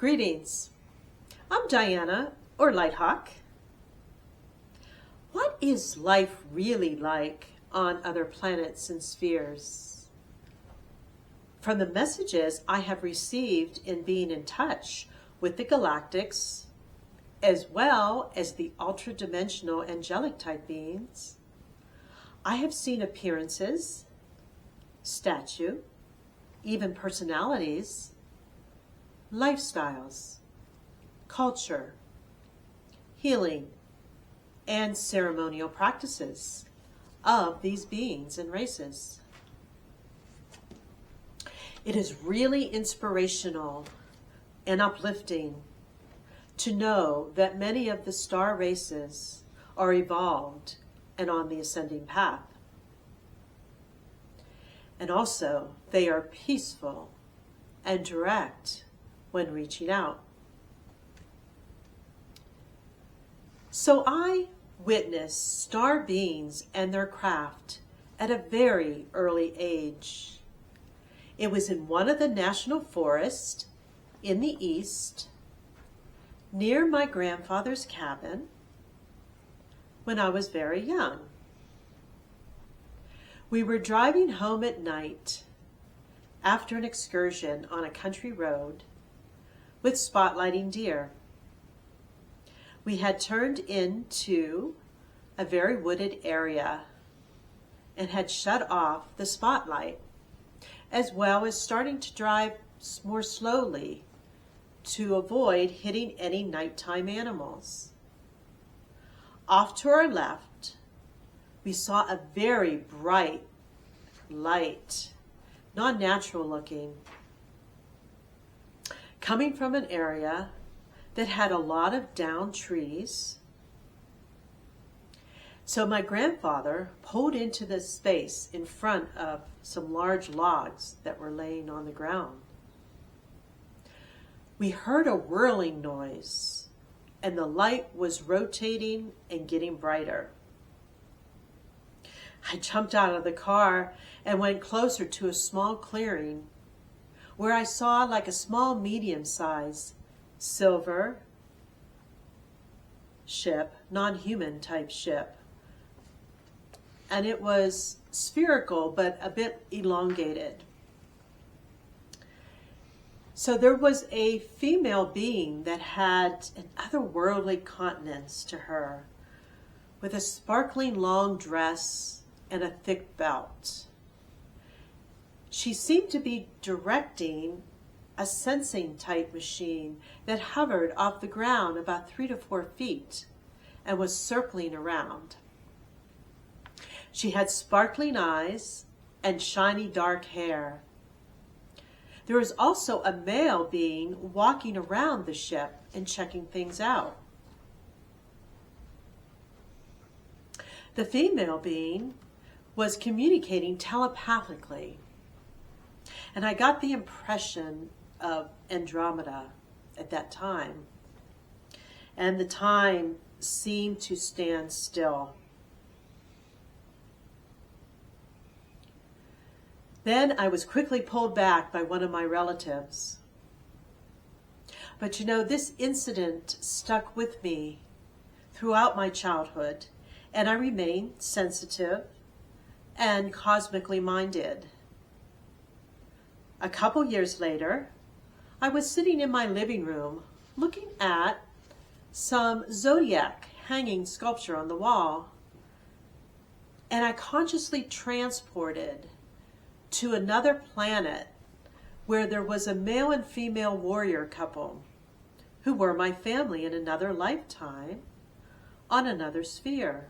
Greetings. I'm Diana, or Lighthawk. What is life really like on other planets and spheres? From the messages I have received in being in touch with the galactics, as well as the ultra-dimensional angelic type beings, I have seen appearances, statue, even personalities, lifestyles, culture, healing, and ceremonial practices of these beings and races. It is really inspirational and uplifting to know that many of the star races are evolved and on the ascending path. And also, they are peaceful and direct when reaching out. So I witnessed star beings and their craft at a very early age. It was in one of the national forests in the east, near my grandfather's cabin, when I was very young. We were driving home at night after an excursion on a country road with spotlighting deer. We had turned into a very wooded area and had shut off the spotlight, as well as starting to drive more slowly to avoid hitting any nighttime animals. Off to our left, we saw a very bright light, non-natural looking, coming from an area that had a lot of downed trees. So my grandfather pulled into this space in front of some large logs that were laying on the ground. We heard a whirling noise, and the light was rotating and getting brighter. I jumped out of the car and went closer to a small clearing where I saw like a small medium-sized silver ship, non-human type ship. And it was spherical, but a bit elongated. So there was a female being that had an otherworldly countenance to her, with a sparkling long dress and a thick belt. She seemed to be directing a sensing type machine that hovered off the ground about 3 to 4 feet and was circling around. She had sparkling eyes and shiny dark hair. There was also a male being walking around the ship and checking things out. The female being was communicating telepathically, and I got the impression of Andromeda at that time, and the time seemed to stand still. Then I was quickly pulled back by one of my relatives. But you know, this incident stuck with me throughout my childhood, and I remained sensitive and cosmically minded. A couple years later, I was sitting in my living room looking at some zodiac hanging sculpture on the wall, and I consciously transported to another planet where there was a male and female warrior couple who were my family in another lifetime on another sphere.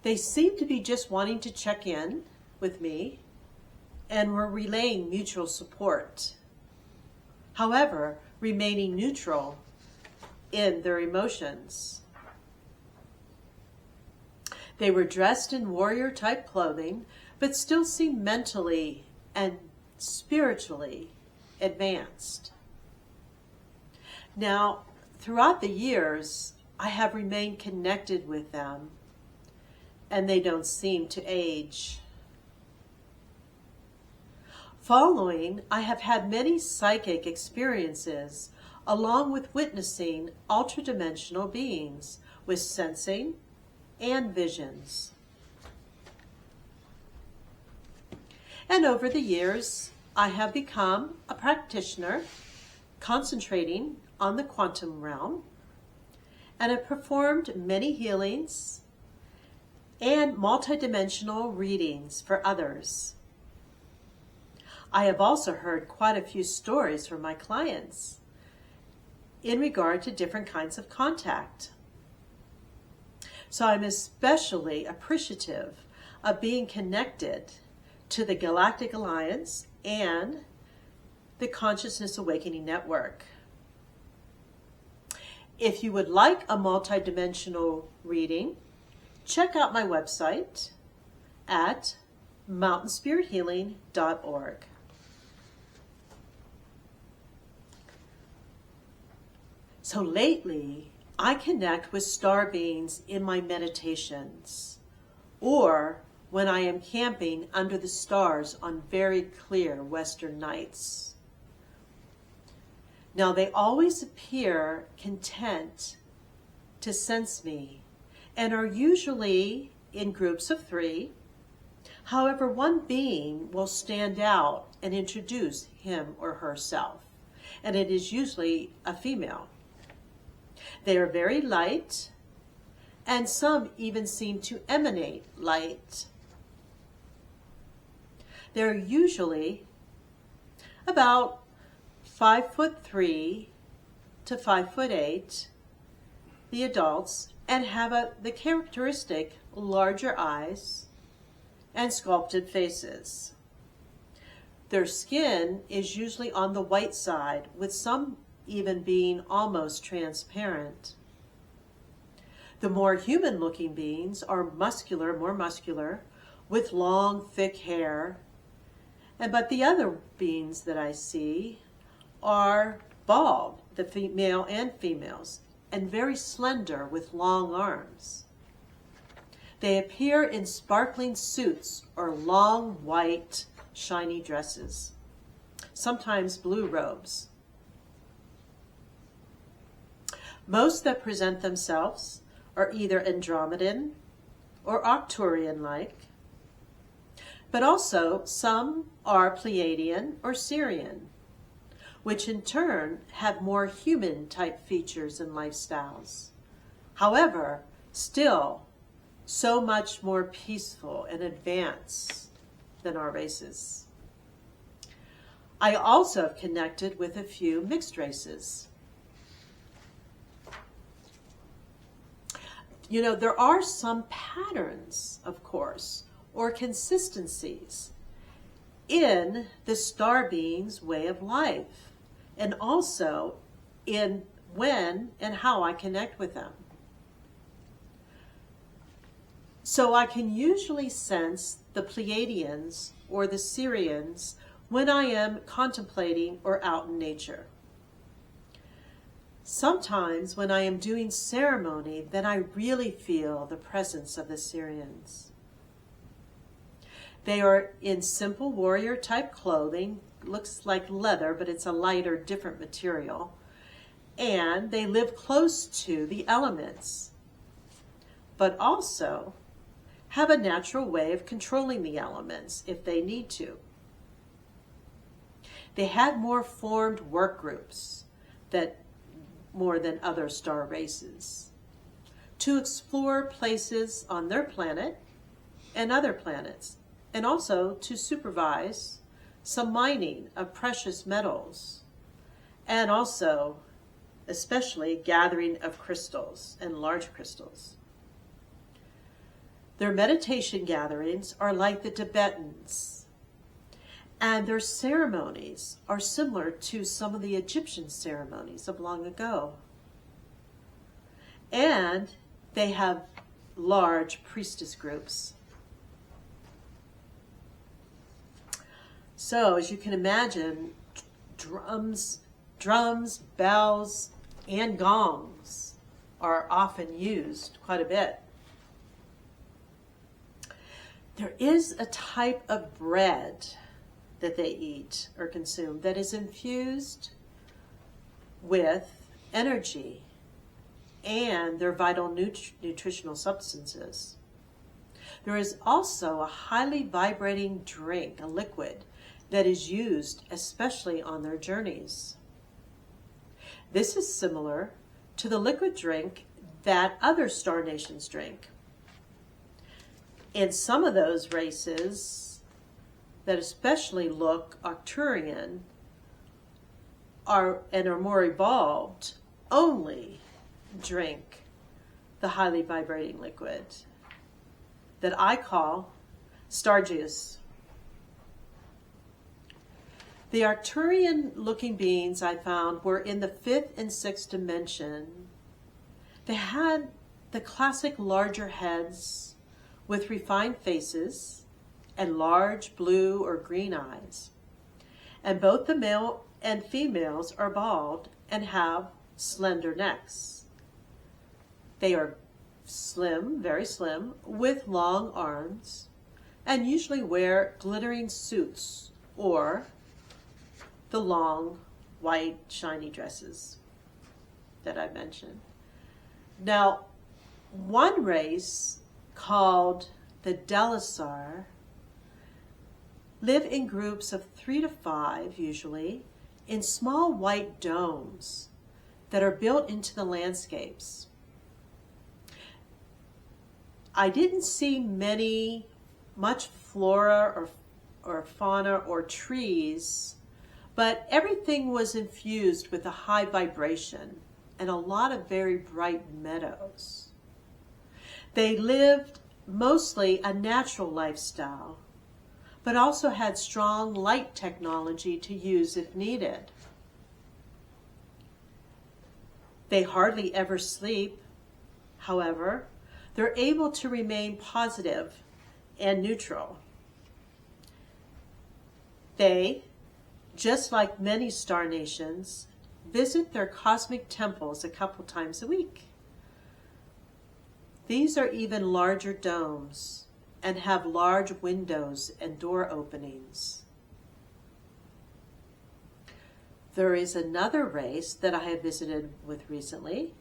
They seemed to be just wanting to check in with me and were relaying mutual support. However, remaining neutral in their emotions. They were dressed in warrior type clothing, but still seemed mentally and spiritually advanced. Now, throughout the years, I have remained connected with them, and they don't seem to age. Following, I have had many psychic experiences along with witnessing ultradimensional beings with sensing and visions. And over the years, I have become a practitioner concentrating on the quantum realm, and have performed many healings and multidimensional readings for others. I have also heard quite a few stories from my clients in regard to different kinds of contact. So I'm especially appreciative of being connected to the Galactic Alliance and the Consciousness Awakening Network. If you would like a multidimensional reading, check out my website at mountainspirithealing.org. So lately, I connect with star beings in my meditations, or when I am camping under the stars on very clear western nights. Now, they always appear content to sense me and are usually in groups of 3. However, one being will stand out and introduce him or herself, and it is usually a female. They are very light, and some even seem to emanate light. They're usually about 5'3" to 5'8", the adults, and have the characteristic larger eyes and sculpted faces. Their skin is usually on the white side, with some even being almost transparent. The more human-looking beings are more muscular, with long, thick hair. But the other beings that I see are bald, the male and females, and very slender with long arms. They appear in sparkling suits or long, white, shiny dresses, sometimes blue robes. Most that present themselves are either Andromedan or Arcturian-like, but also some are Pleiadian or Sirian, which in turn have more human-type features and lifestyles. However, still so much more peaceful and advanced than our races. I also have connected with a few mixed races. You know, there are some patterns, of course, or consistencies in the star being's way of life, and also in when and how I connect with them. So I can usually sense the Pleiadians or the Sirians when I am contemplating or out in nature. Sometimes when I am doing ceremony, then I really feel the presence of the Sirians. They are in simple warrior type clothing, looks like leather, but it's a lighter, different material. And they live close to the elements, but also have a natural way of controlling the elements if they need to. They had more formed work groups more than other star races to explore places on their planet and other planets, and also to supervise some mining of precious metals, and also especially gathering of crystals and large crystals. Their meditation gatherings are like the Tibetans, and their ceremonies are similar to some of the Egyptian ceremonies of long ago. And they have large priestess groups. So, as you can imagine, drums, bells, and gongs are often used quite a bit. There is a type of bread that they eat or consume that is infused with energy and their vital nutritional substances. There is also a highly vibrating drink, a liquid, that is used especially on their journeys. This is similar to the liquid drink that other star nations drink. In some of those races that especially look Arcturian and are more evolved, only drink the highly vibrating liquid that I call star juice. The Arcturian-looking beings I found were in the 5th and 6th dimension. They had the classic larger heads with refined faces and large blue or green eyes. And both the male and females are bald and have slender necks. They are slim, very slim, with long arms, and usually wear glittering suits or the long, white, shiny dresses that I mentioned. Now, one race called the Delisar live in groups of 3 to 5, usually, in small white domes that are built into the landscapes. I didn't see much flora or fauna or trees, but everything was infused with a high vibration and a lot of very bright meadows. They lived mostly a natural lifestyle, but also had strong light technology to use if needed. They hardly ever sleep. However, they're able to remain positive and neutral. They, just like many star nations, visit their cosmic temples a couple times a week. These are even larger domes and have large windows and door openings. There is another race that I have visited with recently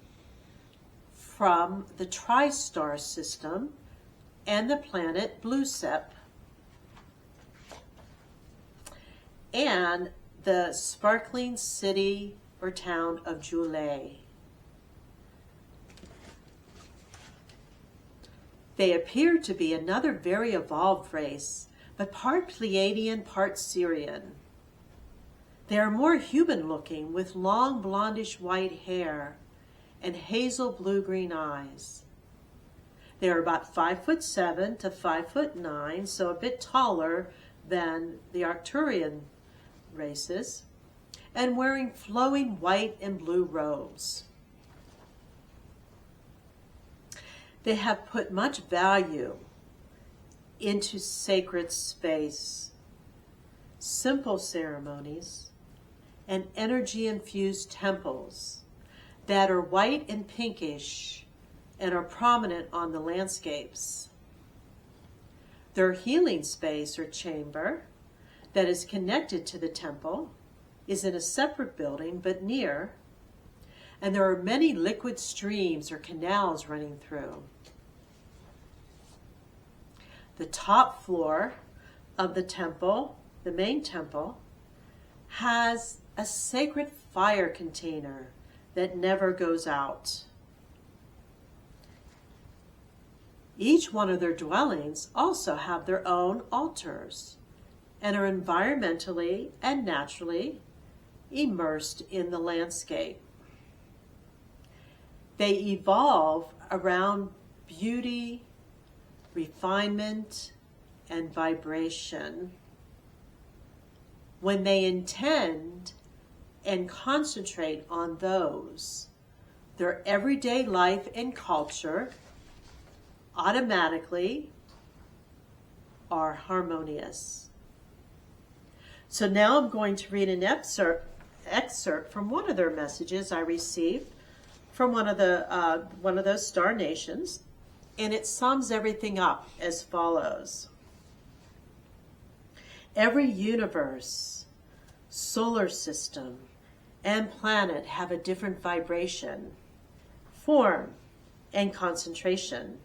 from the Tri-Star system and the planet Bluesep and the sparkling city or town of Joulay. They appear to be another very evolved race, but part Pleiadian, part Syrian. They are more human-looking with long blondish white hair and hazel blue-green eyes. They are about 5'7" to 5'9", so a bit taller than the Arcturian races, and wearing flowing white and blue robes. They have put much value into sacred space, simple ceremonies, and energy-infused temples that are white and pinkish and are prominent on the landscapes. Their healing space or chamber that is connected to the temple is in a separate building but near, and there are many liquid streams or canals running through. The top floor of the temple, the main temple, has a sacred fire container that never goes out. Each one of their dwellings also have their own altars and are environmentally and naturally immersed in the landscape. They evolve around beauty, refinement, and vibration when they intend and concentrate on those. Their everyday life and culture automatically are harmonious. So now I'm going to read an excerpt from one of their messages I received from one of those star nations, and it sums everything up as follows. Every universe, solar system, and planet have a different vibration, form, and concentration.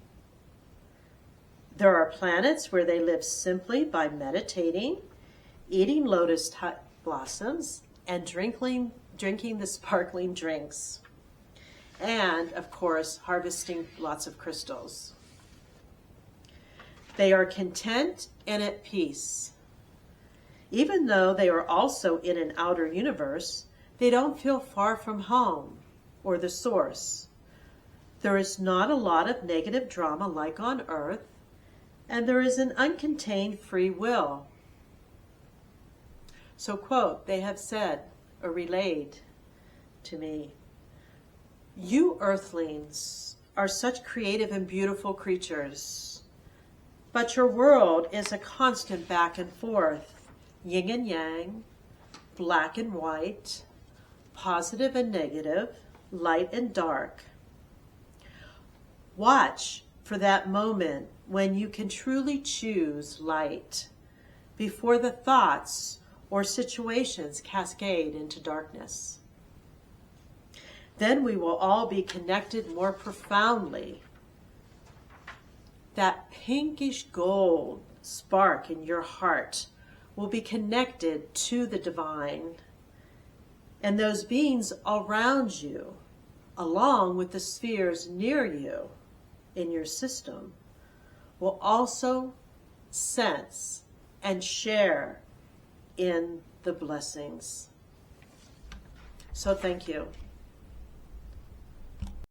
There are planets where they live simply by meditating, eating lotus blossoms, and drinking the sparkling drinks. And, of course, harvesting lots of crystals. They are content and at peace. Even though they are also in an outer universe, they don't feel far from home or the source. There is not a lot of negative drama like on Earth, and there is an uncontained free will. So, quote, they have said or relayed to me, "You earthlings are such creative and beautiful creatures, but your world is a constant back and forth, yin and yang, black and white, positive and negative, light and dark. Watch for that moment when you can truly choose light before the thoughts or situations cascade into darkness. Then we will all be connected more profoundly. That pinkish gold spark in your heart will be connected to the divine, and those beings around you, along with the spheres near you in your system, will also sense and share in the blessings." So thank you.